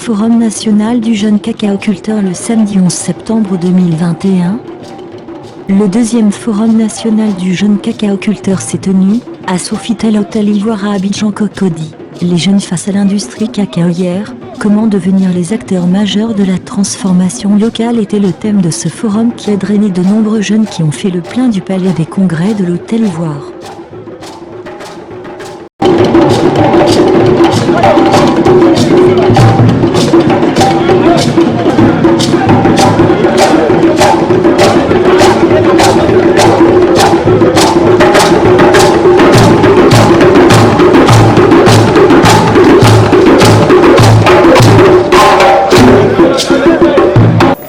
Forum national du jeune cacaoculteur le samedi 11 septembre 2021. Le deuxième Forum national du jeune cacaoculteur s'est tenu à Sofitel Hôtel Ivoire à Abidjan Cocody. Les jeunes face à l'industrie cacaoyère, comment devenir les acteurs majeurs de la transformation locale était le thème de ce forum qui a drainé de nombreux jeunes qui ont fait le plein du palais des congrès de l'Hôtel Ivoire.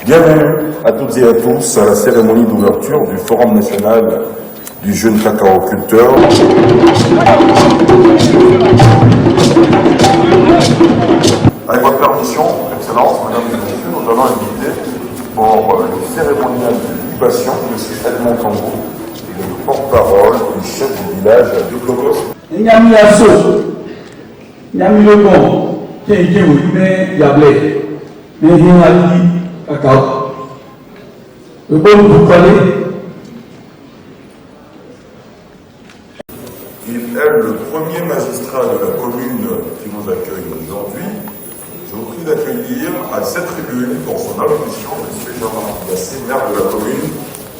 Bienvenue à toutes et à tous à la cérémonie d'ouverture du Forum national du jeune cacaoculteur. Avec votre permission, Excellence, Mesdames et Messieurs, nous allons inviter pour le cérémonial de libation M. Edmond Tango, le porte-parole du chef du village de Clocos. Il est le premier magistrat de la commune qui nous accueille aujourd'hui. Je vous prie d'accueillir à cette tribune, dans son allocution, M. Jean-Marc Bassé, maire de la commune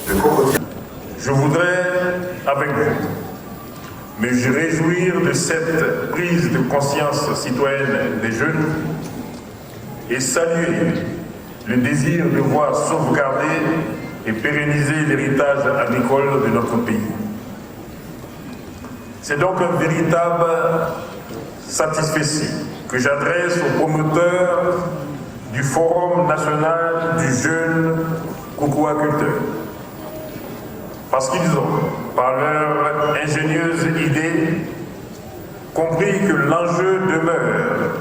de Cocody. Je voudrais, avec vous, me réjouir de cette prise de conscience citoyenne des jeunes et saluer le désir de voir sauvegarder et pérenniser l'héritage agricole de notre pays. C'est donc un véritable satisfecit que j'adresse aux promoteurs du Forum national du jeune cacaoculteur. Parce qu'ils ont, par leur ingénieuse idée, compris que l'enjeu demeure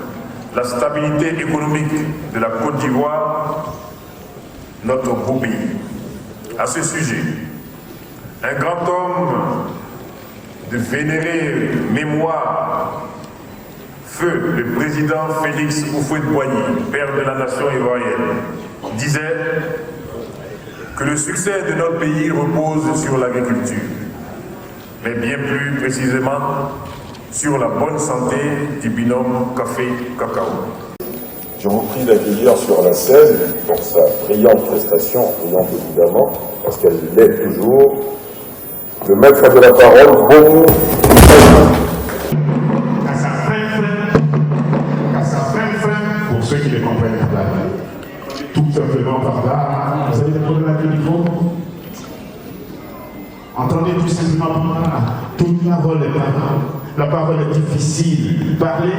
la stabilité économique de la Côte d'Ivoire, notre beau pays. À ce sujet, un grand homme de vénérée mémoire, feu le président Félix Houphouët-Boigny, père de la nation ivoirienne, disait que le succès de notre pays repose sur l'agriculture, mais bien plus précisément sur la bonne santé du binôme café-cacao. Je vous prie d'accueillir sur la scène, pour sa brillante prestation, brillante évidemment, parce qu'elle l'est toujours, le maître de la parole, Bomo. Pour ceux qui ne comprennent pas, tout simplement par là, vous avez des problèmes avec le micro? Entendez tout simplement par là, toute parole est parole. La parole est difficile. Parlez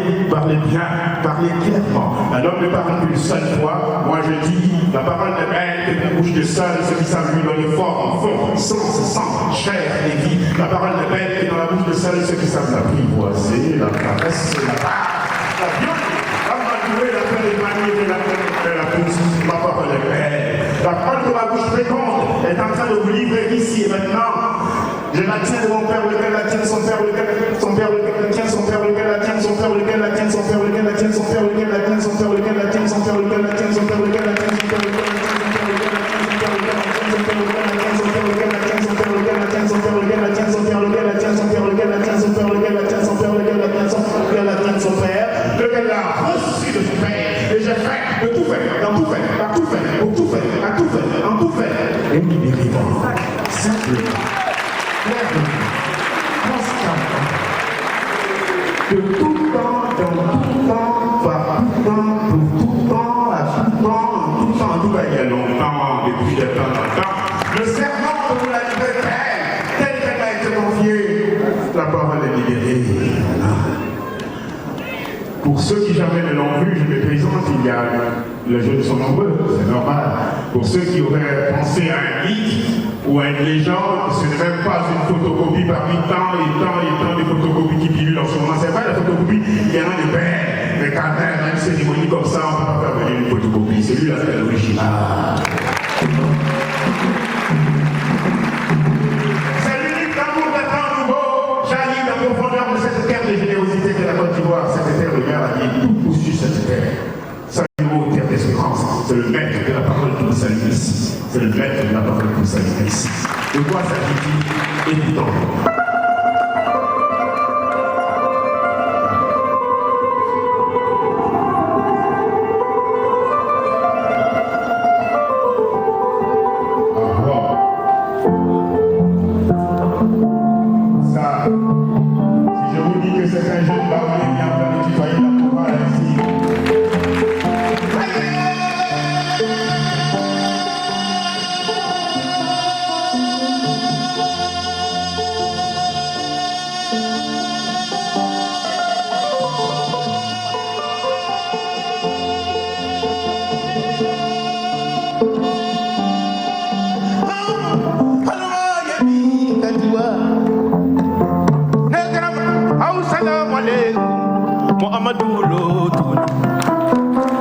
bien, parlez clairement. Un homme ne parle qu'une seule fois. Moi je dis, la parole est belle, la bouche de seul, ceux qui savent lui donner fort, en fond, sang, chair et vie. La parole est belle, et dans la bouche de seul, ceux qui savent l'apprivoiser, la caresse, la barre, la viande, la malgré, la peine de manier, la pousse. La parole est belle. La parole de ma bouche féconde est en train de vous livrer ici et maintenant. Je la tiens de mon père, lequel la tienne, son père, lequel la tienne, son père, lequel la tienne, son père, lequel la tienne, son père, lequel la tienne, son père, lequel la tienne, son père, lequel la tienne, son père, lequel la tienne, son père, lequel la tienne, son père, lequel la tienne, son père, lequel la tienne, son père, lequel la tienne, son père, lequel la tienne, son père, lequel la tienne, son père, lequel la tienne, son père, lequel la tienne, son père, lequel la tienne, son père, lequel l'a reçu de son père. Et j'ai fait de tout faire, dans tout faire, à tout faire, pour tout faire, à tout faire, en tout faire. Et nous vivons simplement. De tout temps, dans tout temps, par tout temps, pour tout temps, à tout temps, en tout temps, en tout cas, il y a longtemps, depuis de temps en temps, le serment de vous la liberté, tel qu'elle a été confiée, la parole est libérée. Voilà. Pour ceux qui jamais ne l'ont vu, je me présente, il y a, les jeunes sont nombreux, c'est normal. Pour ceux qui auraient pensé à un mythe ou à une légende, ce n'est même pas une photocopie parmi tant de photocopies qui pilulent en ce moment. C'est pas la photocopie, il y en a des belles, mais quand même, une cérémonie comme ça, on ne peut pas faire venir une photocopie. Celui-là, c'est l'original. C'est l'unique amour d'un temps nouveau, jaillit de la profondeur de cette terre de générosité de la Côte d'Ivoire. Cette terre de guerre, la vie, tout pousse sur cette terre. C'est le maître de la parole que vous saluez ici. C'est le maître de la parole que vous saluez ici. De quoi s'agit-il? Évident.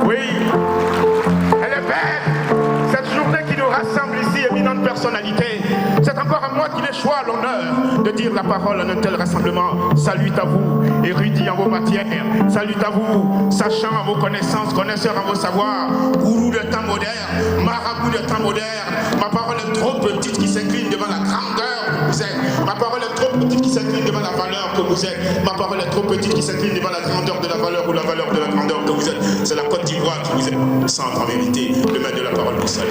Oui, elle est belle. Cette journée qui nous rassemble ici, éminente personnalité. C'est encore à moi qu'il échoit l'honneur de dire la parole en un tel rassemblement. Salut à vous, érudits en vos matières. Salut à vous, sachants en vos connaissances, connaisseurs en vos savoirs. Gourou de temps moderne, marabout de temps moderne. Ma parole est trop petite qui s'incline devant la grandeur que vous êtes. Ma parole est trop petite qui s'incline devant la valeur que vous êtes. Ma parole est trop petite qui s'incline devant la grandeur de la valeur ou la valeur de la grandeur que vous êtes. C'est la Côte d'Ivoire qui vous est. Centre en vérité, le maître de la parole vous salue.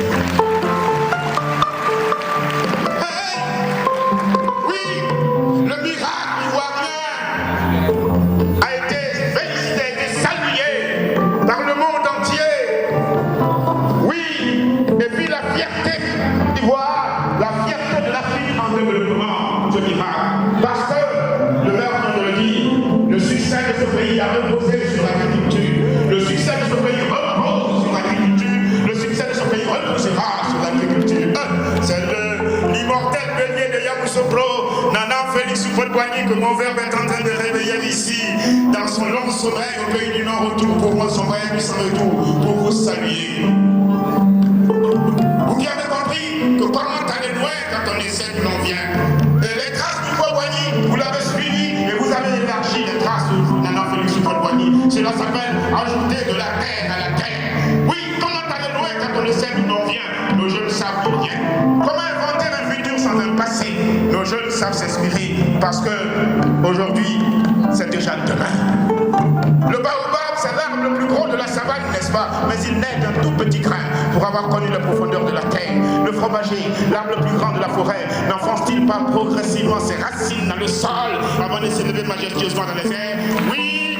Que mon verbe est en train de réveiller ici, dans son long sommeil au pays du non-retour, pour moi son voyage sans retour, pour vous saluer. Vous qui avez compris que comment aller loin quand on essaie que l'on vient. Les traces du Boigny, vous l'avez suivi et vous avez élargi les traces de Nana Félix Boigny. Cela s'appelle ajouter de la terre à la terre. Oui, comment aller loin quand on essaie que l'on vient. Nos jeunes savent d'où vient. Comment inventer un futur sans un passé. Nos jeunes savent s'inspirer parce que aujourd'hui, c'est déjà demain. Le baobab, c'est l'arbre le plus gros de la savane, n'est-ce pas? Mais il naît d'un tout petit grain pour avoir connu la profondeur de la terre. Le fromager, l'arbre le plus grand de la forêt, n'enfonce-t-il pas progressivement ses racines dans le sol avant de s'élever majestueusement dans les airs? Oui,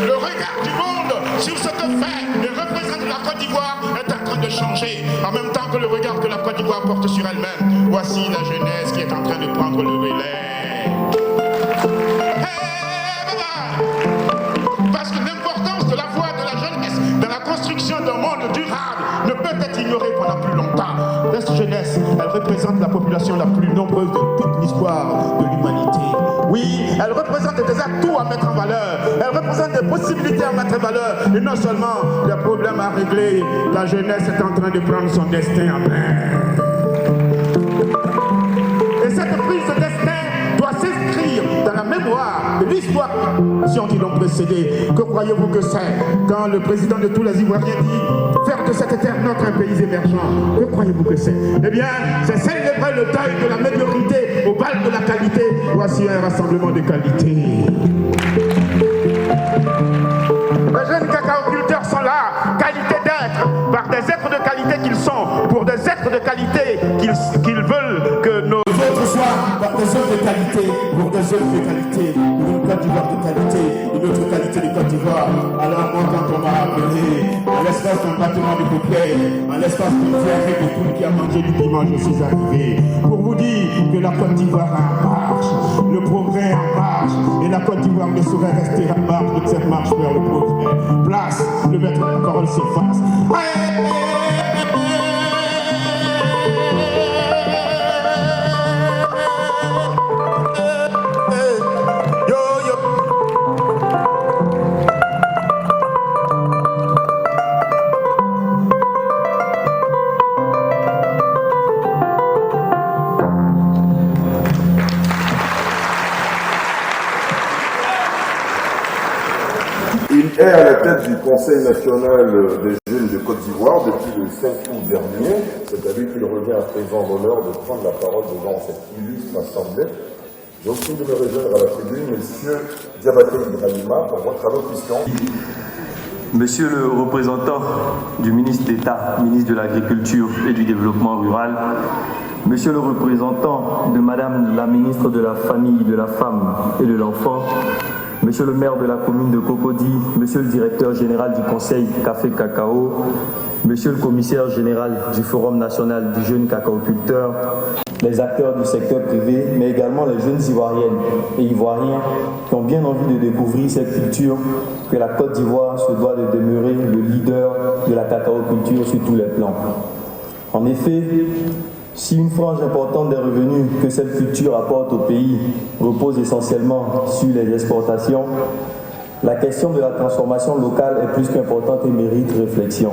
le regard du monde sur ce que fait et représente la Côte d'Ivoire est en train de changer, en même temps que le regard que la Côte d'Ivoire porte sur elle-même. Voici la jeunesse qui est en train de prendre le relais. Parce que l'importance de la voix de la jeunesse dans la construction d'un monde durable ne peut être ignorée pendant plus longtemps. Cette jeunesse, elle représente la population la plus nombreuse de toute l'histoire de l'humanité. Oui, elle représente des atouts à mettre en valeur, elle représente des possibilités à mettre en valeur, et non seulement des problèmes à régler. La jeunesse est en train de prendre son destin en main. Et cette prise de destin doit s'inscrire dans la mémoire de l'histoire qui l'ont précédé. Que croyez-vous que c'est quand le président de tous les Ivoiriens dit faire de cette terre notre pays émergent? Que croyez-vous que c'est? Eh bien, c'est célébrer le deuil de la médiocrité au bal de la qualité. Voici un rassemblement de qualité. Les jeunes cacaoculteurs sont là, qualité d'être, par des êtres de qualité qu'ils sont, pour des êtres de qualité qu'ils veulent que nos autres soient, par des œuvres de qualité, pour des œuvres de qualité, pour une Côte d'Ivoire de qualité, une autre qualité de Côte d'Ivoire. Alors moi, quand on m'a appelé, à l'espace d'un battement de paupières, à l'espace d'une soirée de poule qui a mangé du dimanche, je suis arrivé pour vous dire que la Côte d'Ivoire est en marche, le progrès est en marche, et la Côte d'Ivoire ne saurait rester en marche de cette marche vers le progrès. Place, le maître de la parole s'efface. Il est à la tête du Conseil Conseil national des jeunes de Côte d'Ivoire depuis le 5 août dernier. C'est à lui qu'il revient à présent l'honneur de prendre la parole devant cette illustre assemblée. J'ai aussi de me rejoindre à la tribune, Monsieur Diabaté Ibrahima, pour votre allocution. Monsieur le représentant du ministre d'État, ministre de l'Agriculture et du Développement rural, Monsieur le représentant de Madame la ministre de la Famille, de la Femme et de l'Enfant, Monsieur le maire de la commune de Cocody, Monsieur le directeur général du Conseil Café Cacao, Monsieur le commissaire général du Forum national du jeune cacaoculteur, les acteurs du secteur privé, mais également les jeunes Ivoiriennes et Ivoiriens qui ont bien envie de découvrir cette culture que la Côte d'Ivoire se doit de demeurer le leader de la cacaoculture sur tous les plans. En effet, si une frange importante des revenus que cette culture apporte au pays repose essentiellement sur les exportations, la question de la transformation locale est plus qu'importante et mérite réflexion.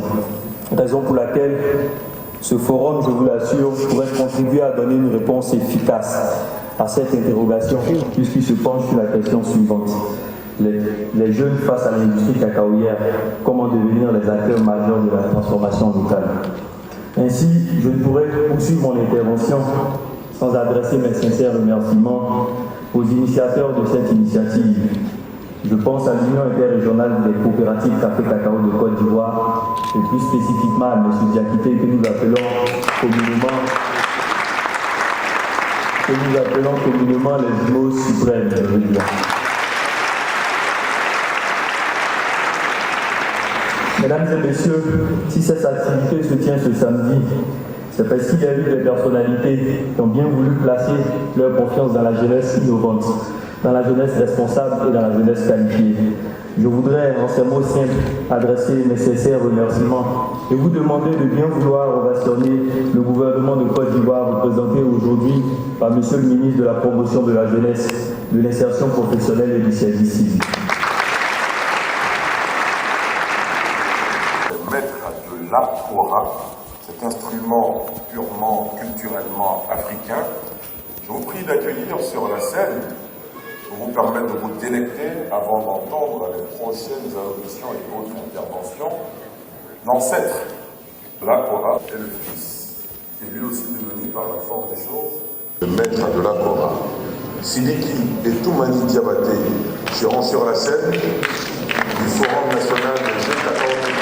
Raison pour laquelle ce forum, je vous l'assure, pourrait contribuer à donner une réponse efficace à cette interrogation puisqu'il se penche sur la question suivante. Les jeunes face à l'industrie cacaoyère, comment devenir les acteurs majeurs de la transformation locale? Ainsi, je ne pourrais poursuivre mon intervention sans adresser mes sincères remerciements aux initiateurs de cette initiative. Je pense à l'Union interrégionale des coopératives Café Cacao de Côte d'Ivoire et plus spécifiquement à M. Diakité que nous appelons communément les jumeaux suprêmes, je veux dire. Mesdames et messieurs, si cette activité se tient ce samedi, c'est parce qu'il y a eu des personnalités qui ont bien voulu placer leur confiance dans la jeunesse innovante, dans la jeunesse responsable et dans la jeunesse qualifiée. Je voudrais, en ces mots simples, adresser mes sincères remerciements et vous demander de bien vouloir ovationner le gouvernement de Côte d'Ivoire représenté aujourd'hui par Monsieur le ministre de la Promotion de la Jeunesse, de l'Insertion professionnelle et du service civique. De l'Apora, cet instrument purement culturellement africain. Je vous prie d'accueillir sur la scène pour vous permettre de vous délecter avant d'entendre les prochaines allocutions et autres interventions. L'ancêtre de l'Apora est le fils, qui est lui aussi devenu par la force des choses le maître de l'Apora. Sidiki et Toumani Diabaté seront sur la scène du Forum national des jeunes cacaoculteurs.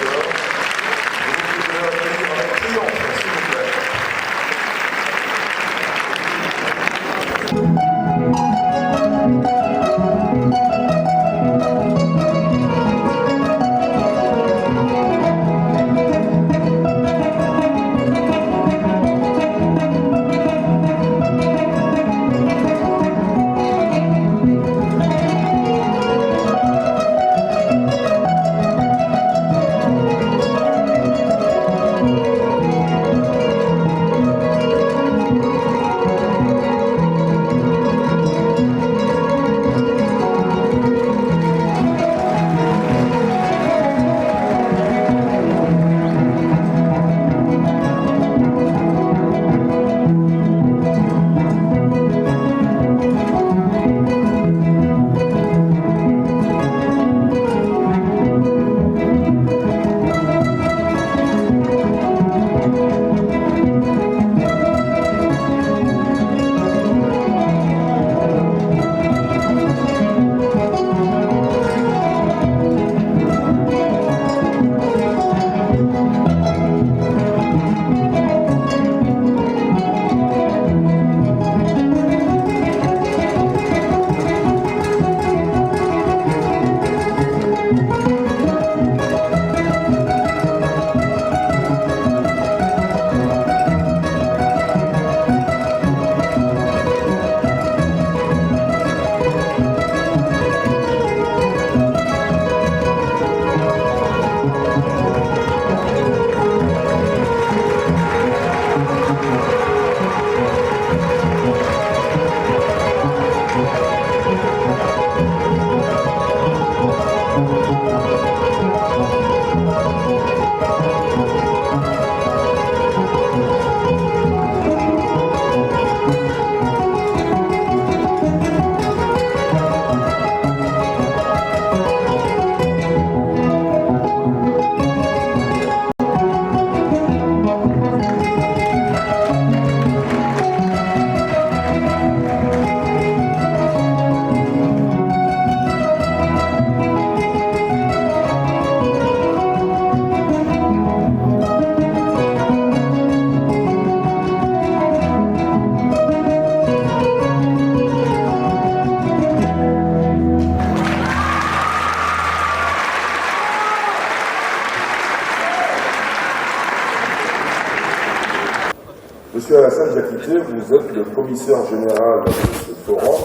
Monsieur Alassane Diakité, vous êtes le commissaire général de ce forum.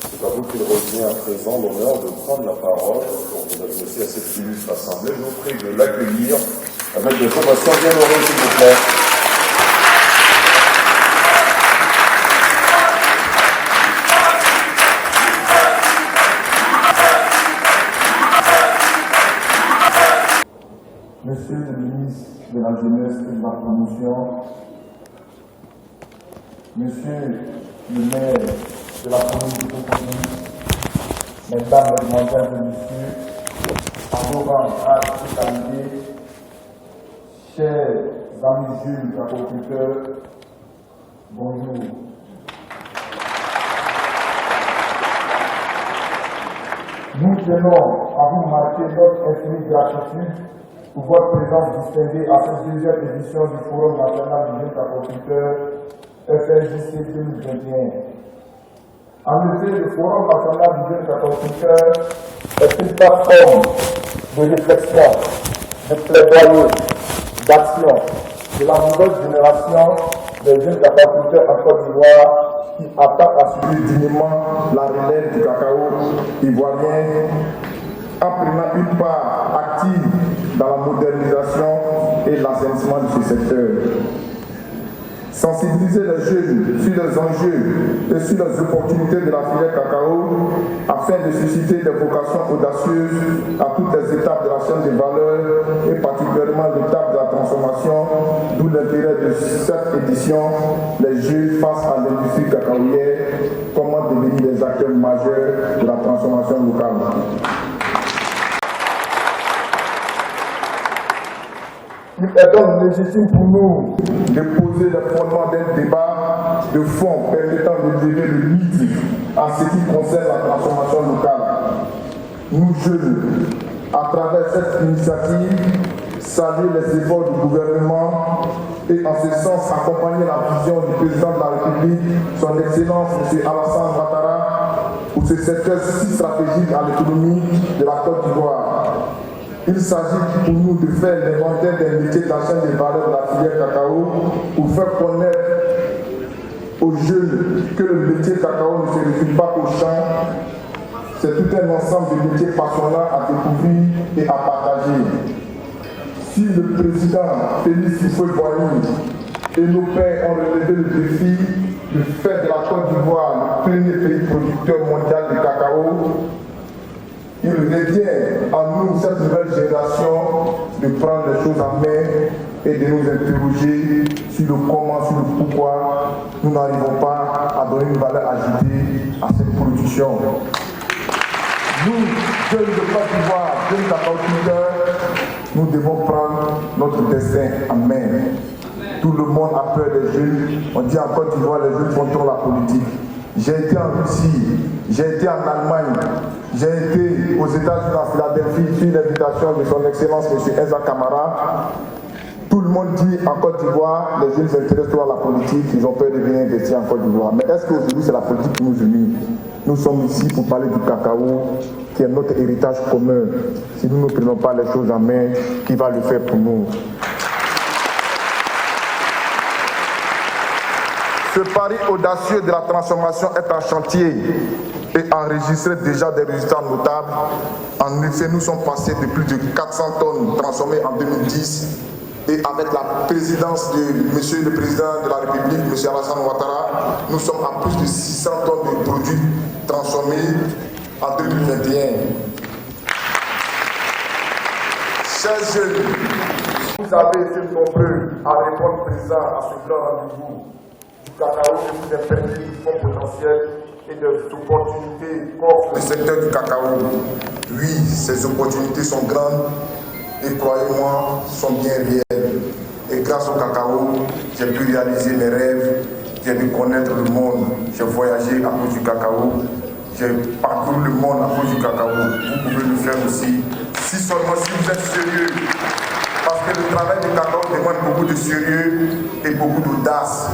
C'est à vous qu'il revient à présent l'honneur de prendre la parole pour vous adresser à cette illustre assemblée. Je vous prie de l'accueillir avec des ovations bien heureuses, s'il vous plaît. Monsieur le ministre de la Jeunesse et de la Promotion, Monsieur le maire de la commune de Kokouni, Mesdames, Mesdemoiselles et Messieurs, adorants, qualités, chers amis jeunes agriculteurs, bonjour. Nous tenons à vous marquer notre infinie gratitude pour votre présence distinguée à cette deuxième édition du Forum national du jeune agriculteur FNJC 2021. En effet, le Forum national du jeune agriculteur est une plateforme de réflexion, de plaidoyer, d'action de la nouvelle génération des jeunes agriculteurs en Côte d'Ivoire qui attaquent à suivre dignement la relève du cacao ivoirien en prenant une part active dans la modernisation et l'assainissement de ce secteur. Sensibiliser les jeunes sur les enjeux et sur les opportunités de la filière cacao afin de susciter des vocations audacieuses à toutes les étapes de la chaîne de valeur et particulièrement l'étape de la transformation, d'où l'intérêt de cette édition, les jeunes face à l'industrie cacaoyère, comment devenir des acteurs majeurs de la transformation locale. Il est donc légitime pour nous de poser les fondements d'un débat de fond permettant de lever le mythe en ce qui concerne la transformation locale. Nous jeunes, à travers cette initiative, saluer les efforts du gouvernement et en ce sens accompagner la vision du président de la République, son Excellence M. Alassane Ouattara, pour ce secteur si stratégique à l'économie de la Côte d'Ivoire. Il s'agit pour nous de faire l'inventaire des métiers de la chaîne de valeur de la filière cacao pour faire connaître aux jeunes que le métier cacao ne se résume pas au champ. C'est tout un ensemble de métiers passionnants à découvrir et à partager. Si le président Félix Houphouët-Boigny et nos pères ont relevé le défi de faire de la Côte d'Ivoire le premier pays producteur mondial de cacao, il revient à nous, cette nouvelle génération, de prendre les choses en main et de nous interroger sur le comment, sur le pourquoi nous n'arrivons pas à donner une valeur ajoutée à cette production. Nous, jeunes de Côte d'Ivoire, jeunes agriculteurs, nous devons prendre notre destin en main. Tout le monde a peur des jeunes. On dit en Côte d'Ivoire, les jeunes font trop la politique. J'ai été en Russie, j'ai été en Allemagne, j'ai été aux États-Unis, à Philadelphie, sur l'invitation de son Excellence M. Enza Camara. Tout le monde dit en Côte d'Ivoire, les jeunes s'intéressent trop à la politique, ils ont peur de venir investir en Côte d'Ivoire. Mais est-ce qu'aujourd'hui c'est la politique qui nous unit? Nous sommes ici pour parler du cacao, qui est notre héritage commun. Si nous ne prenons pas les choses en main, qui va le faire pour nous? Ce pari audacieux de la transformation est en chantier et enregistre déjà des résultats notables. En effet, nous sommes passés de plus de 400 tonnes transformées en 2010 et avec la présidence de Monsieur le Président de la République, M. Alassane Ouattara, nous sommes à plus de 600 tonnes de produits transformés en 2021. Chers jeunes, vous avez été nombreux à répondre présent à ce grand rendez-vous. Cacao que vous avez permis du fond potentiel et des opportunités qu'offre le secteur du cacao. Oui, ces opportunités sont grandes et croyez-moi, sont bien réelles. Et grâce au cacao, j'ai pu réaliser mes rêves, j'ai pu connaître le monde, j'ai voyagé à cause du cacao, j'ai parcouru le monde à cause du cacao. Vous pouvez le faire aussi, si seulement si vous êtes sérieux. Parce que le travail du cacao demande beaucoup de sérieux et beaucoup d'audace.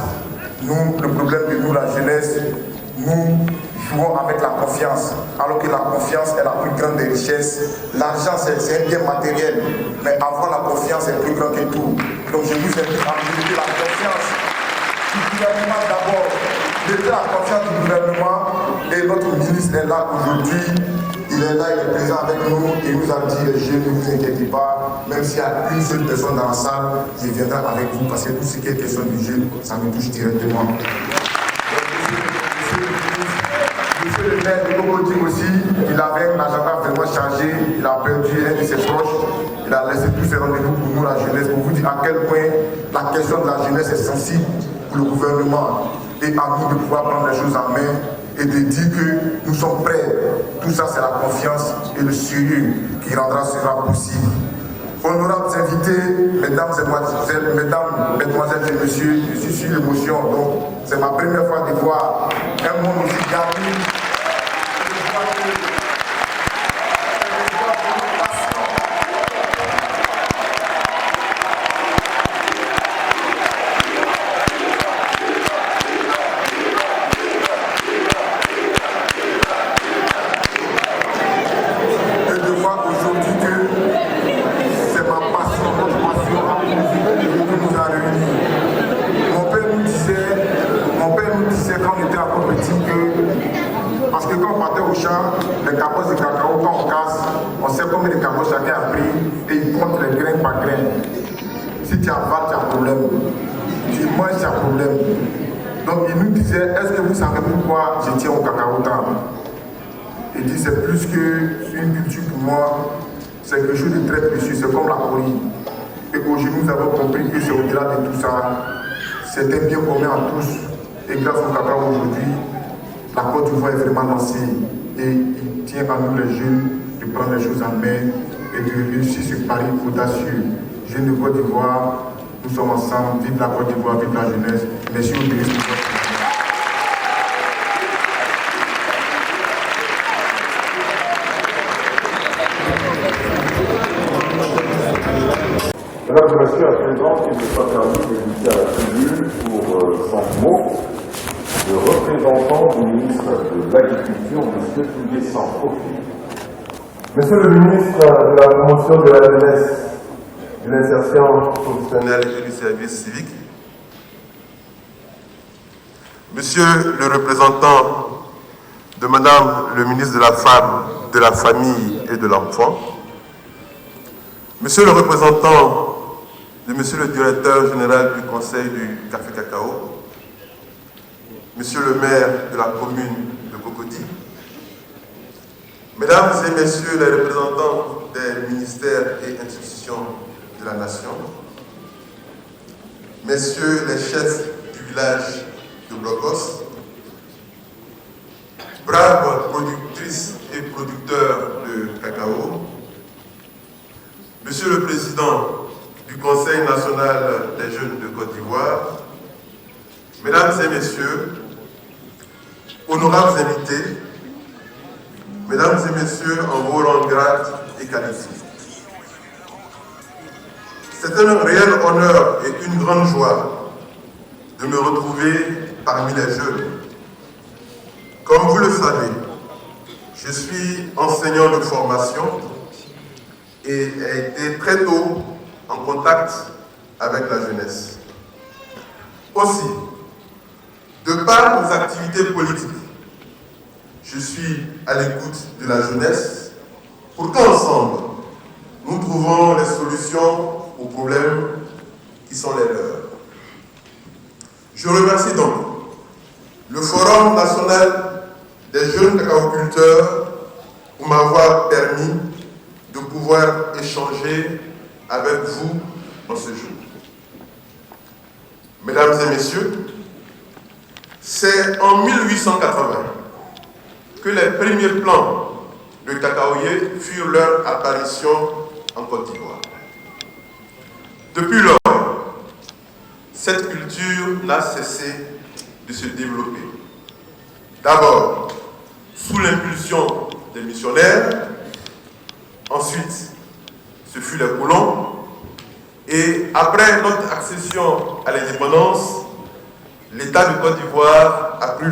Nous, le problème de nous, la jeunesse, nous jouons avec la confiance, alors que la confiance est la plus grande des richesses. L'argent, c'est un bien matériel, mais avoir la confiance est plus grand que tout. Donc je vous invite à développer la confiance particulièrement d'abord mettez la confiance du gouvernement et notre ministre est là aujourd'hui. Il est là, il est présent avec nous et il nous a dit les jeunes, ne vous inquiétez pas, même s'il y a une seule personne dans la salle, je viendrai avec vous parce que tout ce qui est question du jeune, ça me touche directement. Monsieur le maire de Cocody aussi, il avait un agenda vraiment chargé, il a perdu un de ses proches, il a laissé tous ses rendez-vous pour nous, la jeunesse, pour vous dire à quel point la question de la jeunesse est sensible pour le gouvernement et à nous de pouvoir prendre les choses en main et de dire que nous sommes prêts. Tout ça, c'est la confiance et le sérieux qui rendra cela possible. Honorables invités, mesdames et messieurs, je suis sur l'émotion, donc c'est ma première fois de voir un monde aussi garni. Parce que quand on partait au champ, les cabosses de cacao, quand on casse, on sait combien de cabosses chacun a pris et il compte les grains par grain. Si tu avales, tu as problème. Tu manges, tu as problème. Donc il nous disait, est-ce que vous savez pourquoi je tiens au cacao tant? Il dit, c'est plus qu'une culture pour moi, c'est quelque chose de très précieux, c'est comme la corie. Et aujourd'hui, nous avons compris que c'est au-delà de tout ça, c'est un bien commun à tous. Et grâce au cacao aujourd'hui, la Côte d'Ivoire est vraiment lancée et il tient à nous les jeunes de prendre les choses en main et de réussir ce pari audacieux. Jeunes de Côte d'Ivoire, nous sommes ensemble, vive la Côte d'Ivoire, vive la jeunesse. Merci au ministre. Mesdames et messieurs, à présent, il me soit permis d'inviter à la tribune pour son mot le représentant du ministre de l'Agriculture, M. Tougué Sankofi. Monsieur le ministre de la promotion de la jeunesse, de l'insertion professionnelle et du service civique, Monsieur le représentant de Madame le ministre de la Femme, de la Famille et de l'Enfant, Monsieur le représentant de Monsieur le directeur général du Conseil du Café Cacao, Monsieur le maire de la commune de Cocody, Mesdames et Messieurs les représentants des ministères et institutions de la nation, Messieurs les chefs du village de Blocos, braves productrices et producteurs de cacao, Monsieur le Président du Conseil national des jeunes de Côte d'Ivoire, Mesdames et Messieurs, honorables invités, Mesdames et Messieurs en vos rangs, grades et qualités. C'est un réel honneur et une grande joie de me retrouver parmi les jeunes. Comme vous le savez, je suis enseignant de formation et ai été très tôt en contact avec la jeunesse. Aussi, de par nos activités politiques, je suis à l'écoute de la jeunesse pour qu'ensemble, nous trouvons les solutions aux problèmes qui sont les leurs. Je remercie donc le Forum national des jeunes cacaoculteurs pour m'avoir permis de pouvoir échanger avec vous en ce jour. Mesdames et messieurs, c'est en 1880 que les premiers plants de cacaoyer furent leur apparition en Côte d'Ivoire. Depuis lors, cette culture n'a cessé de se développer. D'abord, sous l'impulsion des missionnaires, ensuite, ce fut les colons, et après notre accession à l'indépendance, l'État de Côte d'Ivoire a pris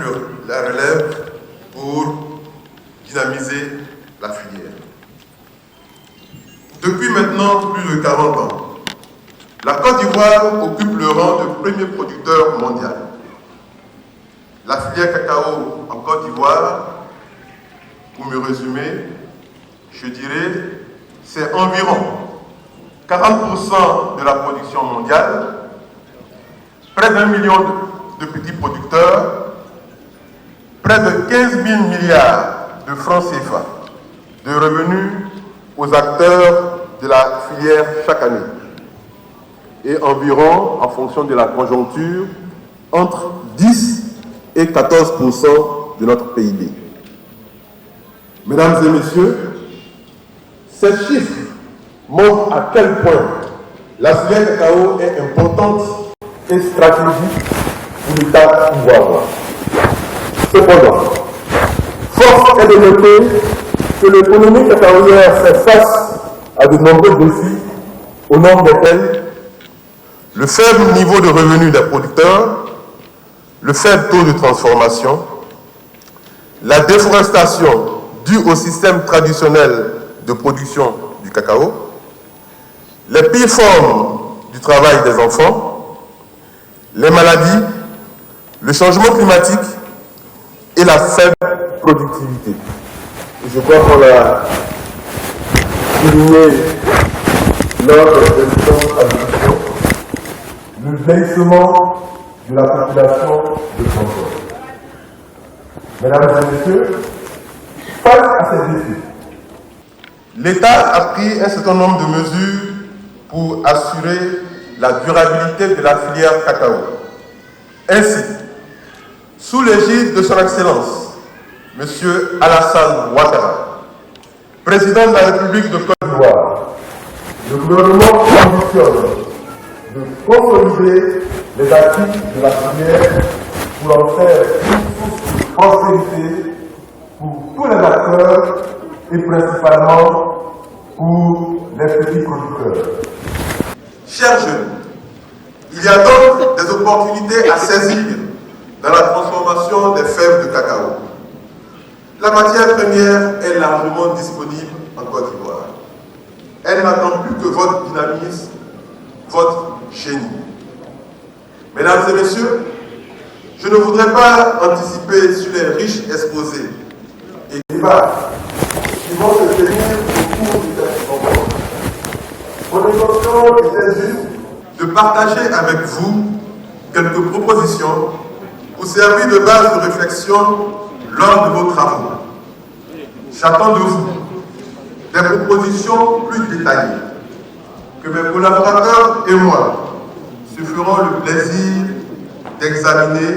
la relève pour dynamiser la filière. Depuis maintenant plus de 40 ans, la Côte d'Ivoire occupe le rang de premier producteur mondial. la filière cacao en Côte d'Ivoire, pour me résumer, je dirais, c'est environ 40% de la production mondiale, près d'1 million de petits producteurs, près de 15 000 milliards de francs CFA de revenus aux acteurs de la filière chaque année. Et environ, en fonction de la conjoncture, entre 10 et 14% de notre PIB. Mesdames et messieurs, ces chiffres montrent à quel point la filière cacao est importante et stratégique pour l'État ivoirien. Cependant, force est de noter que l'économie cacaoyère fait face à de nombreux défis, au nombre desquels le faible niveau de revenus des producteurs, le faible taux de transformation, la déforestation due au système traditionnel de production du cacao, les pires formes du travail des enfants, les maladies, le changement climatique et la faible productivité. Et je crois qu'on l'a souligné lors de la précédente adoption, le vieillissement de la population de transport. Mesdames et messieurs, face à ces défis, l'État a pris un certain nombre de mesures pour assurer la durabilité de la filière cacao. Ainsi, sous l'égide de son Excellence, M. Alassane Ouattara, président de la République de Côte d'Ivoire, le gouvernement ambitionne de consolider les acquis de la filière pour en faire une source de prospérité pour tous les acteurs et principalement pour les petits producteurs. Chers jeunes, il y a donc des opportunités à saisir dans la transformation des fèves de cacao. La matière première est largement disponible en Côte d'Ivoire. Elle n'attend plus que votre dynamisme, votre génie. Mesdames et messieurs, je ne voudrais pas anticiper sur les riches exposés et débats qui vont se tenir au cours du texte. Mon intention était juste de partager avec vous quelques propositions pour servir de base de réflexion lors de vos travaux. J'attends de vous des propositions plus détaillées que mes collaborateurs et moi se feront le plaisir d'examiner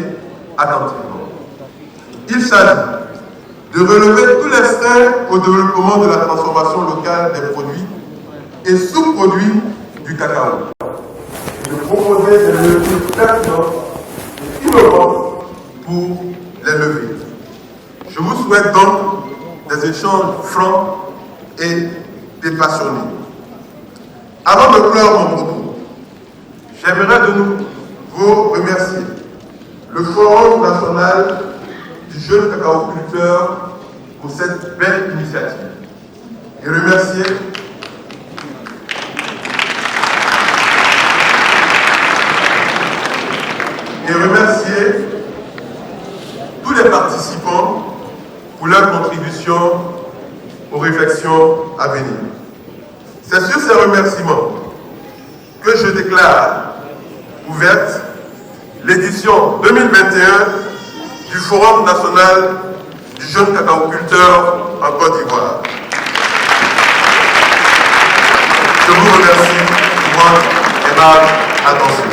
attentivement. Il s'agit de relever tous les freins au développement de la transformation locale des produits et sous-produits du cacao et de proposer des mesures pertinentes et innovantes pour les lever. Je vous souhaite donc des échanges francs et dépassionnés. Avant de clore mon propos, j'aimerais de nouveau remercier le Forum national du jeune cacao-culteur pour cette belle initiative et remercier tous les participants pour leur contribution aux réflexions à venir. C'est sur ces remerciements que je déclare ouverte l'édition 2021 du Forum national du jeune cacao-culteur en Côte d'Ivoire. Je vous remercie pour votre aimable attention.